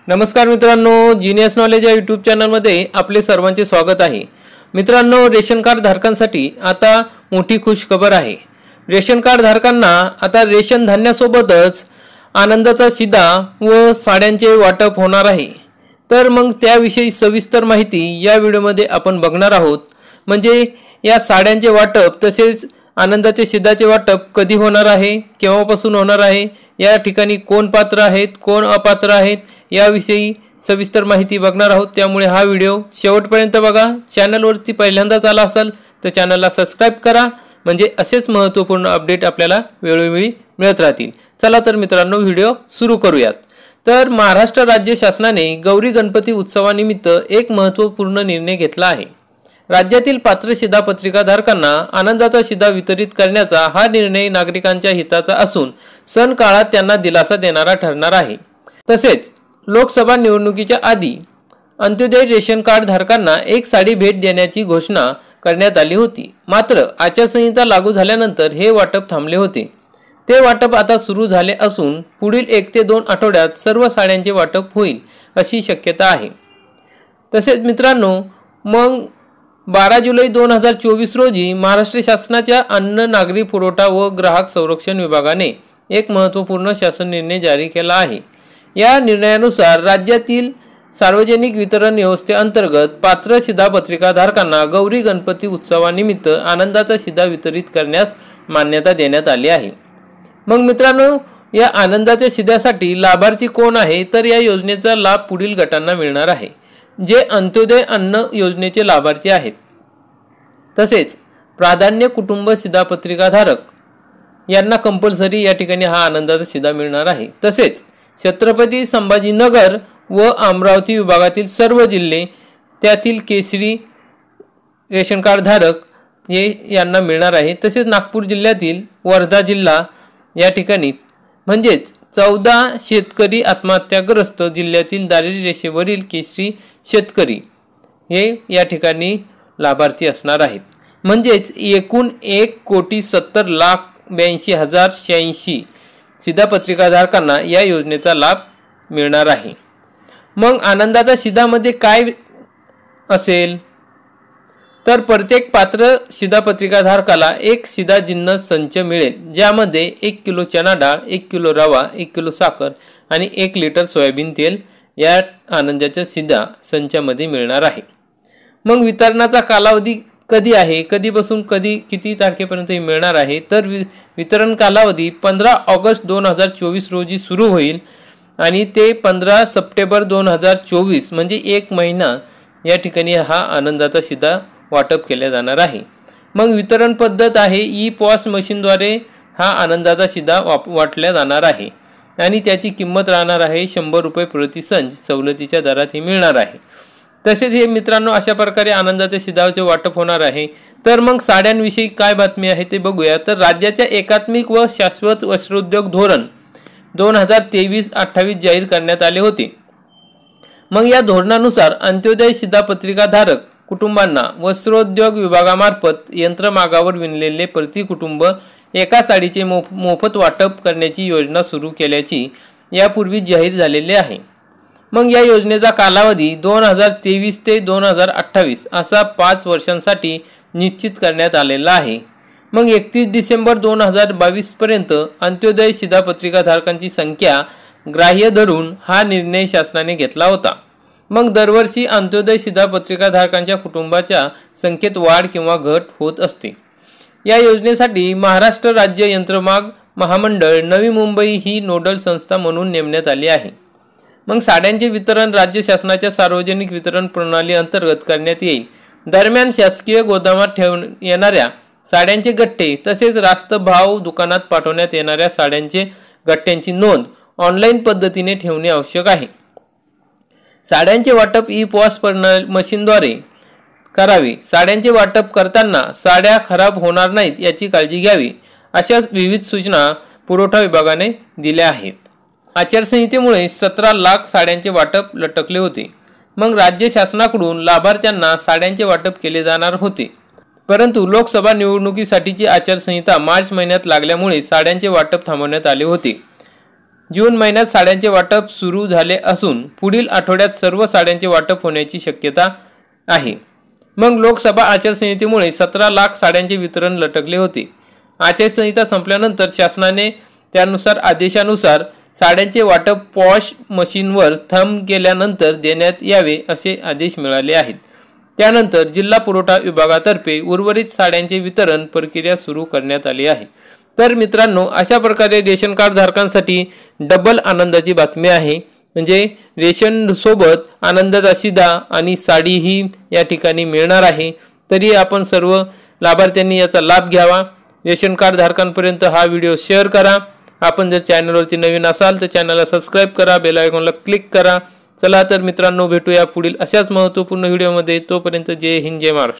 नमस्कार मित्रांनो, genius knowledge या यूट्यूब चॅनलमध्ये आपले सर्वांचे स्वागत आहे। मित्रांनो, रेशन कार्ड धारकांसाठी आता मोठी खुशखबर आहे। रेशन कार्ड धारकांना आता रेशन धान्यासोबतच आनंदाचा शिधा व साड्यांचे वाटप होणार आहे। तर मग त्याविषयी सविस्तर माहिती या व्हिडिओमध्ये आपण बघणार आहोत। म्हणजे या साड्यांचे वाटप तसेच आनंदाचे शिधाचे वाटप कधी होणार आहे, केव्हापासून होणार आहे, या ठिकाणी कोण पात्र आहेत कोण अपात्र आहेत याविषयी सविस्तर माहिती बघणार आहोत। त्यामुळे हा व्हिडिओ शेवटपर्यंत बघा। चॅनलवरती पहिल्यांदाच आला असाल तर चॅनलला सबस्क्राइब करा, म्हणजे असेच महत्त्वपूर्ण अपडेट आपल्याला वेळोवेळी मिळत राहतील। चला तर मित्रांनो, व्हिडिओ सुरू करूयात। तर महाराष्ट्र राज्य शासनाने गौरी गणपती उत्सवानिमित्त एक महत्त्वपूर्ण निर्णय घेतला आहे। राज्यातील पात्र शिधापत्रिका धारकांना आनंदाचा शिधा वितरित करण्याचा हा निर्णय नागरिकांच्या हिताचा असून सण काळात त्यांना दिलासा देणारा ठरणार आहे। तसेच लोकसभा निवडणुकीच्या आधी अंत्योदय रेशन कार्ड धारकांना एक साडी भेट देण्याची घोषणा करण्यात आली होती। मात्र आचारसंहिता लागू झाल्यानंतर हे वाटप थांबले होते। ते वाटप आता सुरू झाले असून पुढील 1 ते 2 आठवड्यात सर्व साड्यांचे वाटप होईल अशी शक्यता आहे। तसेच मित्रांनो, मग 12 जुलै 2024 रोजी महाराष्ट्र शासनाच्या अन्न, नागरी पुरवठा व ग्राहक संरक्षण विभागाने एक महत्त्वपूर्ण शासन निर्णय जारी केला आहे। या निर्णयानुसार राज्यातील सार्वजनिक वितरण व्यवस्थेअंतर्गत पात्र शिधापत्रिका धारकांना गौरी गणपती उत्सवानिमित्त आनंदाचा शिधा वितरित करण्यास मान्यता देण्यात आली आहे। मग मित्रांनो, या आनंदाच्या शिध्यासाठी लाभार्थी कोण आहे, तर या योजनेचा लाभ पुढील गटांना मिळणार आहे, जे अंत्योदय अन्न योजनेचे लाभार्थी आहेत। तसेच प्राधान्य कुटुंब शिधापत्रिका धारक यांना कंपल्सरी या ठिकाणी हा आनंदाचा शिधा मिळणार आहे। तसेच छत्रपती संभाजीनगर व अमरावती विभागातील सर्व जिल्हे त्यातील केसरी रेशन कार्ड धारक यांना मिळणार आहे। तसेच नागपूर जिल्ह्यातील वर्धा जिल्हा या ठिकाणी म्हणजेच 14 शेतकरी आत्महत्याग्रस्त जिल्ह्यातील दारिद्र्य रेषेवरील केसरी शेतकरी हे या ठिकाणी लाभार्थी असणार आहेत। म्हणजेच एकूण 1,70,82,086 शिधापत्रिका धारकांना या योजनेचा लाभ मिळणार आहे। मग आनंदाचा शिधामध्ये काय असेल, तर प्रत्येक पात्र शिधापत्रिका धारकाला एक शिधा जिन्नस संच मिळेल, ज्यामध्ये 1 किलो चना डाळ, 1 किलो रवा, 1 किलो साखर आणि 1 लिटर सोयाबीन तेल या आनंदाच्या शिधा संचामध्ये मिळणार आहे। मग वितरणाचा कालावधी कधी आहे, कधीपासून किती तारखेपर्यंत मिळणार आहे, तर वितरण कालावधी 15 ऑगस्ट 2024 रोजी सुरू होईल आणि ते 15 सप्टेंबर 2024 म्हणजे 1 महिना या ठिकाणी हा आनंदाचा शिधा वाटप केले जाणार आहे। मग वितरण पद्धत आहे ई-पॉस मशीनद्वारे हा आनंदाचा शिधा वाटला जाणार आहे आणि त्याची किंमत राहणार आहे 100 रुपये प्रति संच, सवलतीच्या दरात ही मिळणार आहे। तसेच हे मित्रांनो, अशा प्रकारे आनंदाच्या शिधाचे वाटप होणार आहे। तर मग साड्यांविषयी काय बातमी आहे ते बघूया। तर राज्याच्या एकात्मिक व शाश्वत वस्त्रोद्योग धोरण 2023-28 जाहीर करण्यात आले होते। मग या धोरणानुसार अंत्योदय शिधापत्रिका धारक कुटुंबांना वस्त्रोद्योग विभागामार्फत यंत्रमागावर विणलेले प्रति कुटुंब एका साडीचे मोफत वाटप करण्याची योजना सुरू केल्याची यापूर्वी जाहीर झालेले आहे। मग या योजनेचा कालावधी 2023 ते 2028 असा 5 वर्षांसाठी निश्चित करण्यात आलेला आहे। मग 31 डिसेंबर 2022 पर्यंत अंत्योदय शिधापत्रिका धारकांची संख्या ग्राह्य धरून हा निर्णय शासनाने घेतला होता। मग दरवर्षी अंत्योदय शिधापत्रिका धारकांच्या कुटुंबाच्या संख्येत वाढ किंवा घट होत असते। या योजनेसाठी महाराष्ट्र राज्य यंत्रमाग महामंडळ नवी मुंबई ही नोडल संस्था म्हणून नेमण्यात आली आहे। मग साड्यांचे वितरण राज्य शासनाच्या सार्वजनिक वितरण प्रणाली अंतर्गत करण्यात येईल। दरम्यान शासकीय गोदामात येणाऱ्या साड्यांचे गट्टे तसेच रास्त भाव दुकानात पाठवण्यात येणाऱ्या साड्यांचे गट्ट्यांची नोंद ऑनलाईन पद्धतीने ठेवणे आवश्यक आहे। साड्यांचे वाटप ई-पॉस मशीनद्वारे करावे। साड्यांचे वाटप करताना साड्या खराब होणार नाहीत याची काळजी घ्यावी, अशा विविध सूचना पुरवठा विभागाने दिल्या आहेत। आचारसंहितेमुळे 17 लाख साड्यांचे वाटप लटकले होते। मग राज्य शासनाकडून लाभार्थ्यांना साड्यांचे वाटप केले जाणार होते, परंतु लोकसभा निवडणुकीसाठीची आचारसंहिता मार्च महिन्यात लागल्यामुळे साड्यांचे वाटप थांबवण्यात आले होते। जून महिन्यात साड्यांचे वाटप सुरू झाले असून पुढील आठवड्यात सर्व साड्यांचे वाटप होण्याची शक्यता आहे. मग लोकसभा आचारसंहितेमुळे 17 लाख साड्यांचे वितरण लटकले होते. आचारसंहिता संपल्यानंतर शासनाने त्यानुसार आदेशानुसार साड्यांचे वाटप पॉश मशीनवर थंब केल्यानंतर देण्यात यावे असे आदेश मिळाले आहेत. त्यानंतर जिल्हा पुरवठा विभागातर्फे उर्वरित साड्यांचे वितरण प्रक्रिया सुरू करण्यात आली आहे. तर मित्रांनो, अशा प्रकारे रेशन कार्ड धारकांसाठी डबल आनंदाची बातमी आहे. म्हणजे रेशन सोबत आनंदाचा शिधा आणि साडीही या ठिकाणी मिळणार आहे. तरी आपण सर्व लाभार्थ्यांनी याचा लाभ घ्यावा. रेशन कार्ड धारकांपर्यंत हा व्हिडिओ शेअर करा. आपण जर चॅनलवरती नवीन असाल तर चॅनलला सबस्क्राईब करा, बेल आयकॉनला क्लिक करा. चला तर मित्रांनो, भेटूया पुढील अशाच महत्त्वपूर्ण व्हिडिओमध्ये. तोपर्यंत जय हिंद, जय महाराष्ट्र.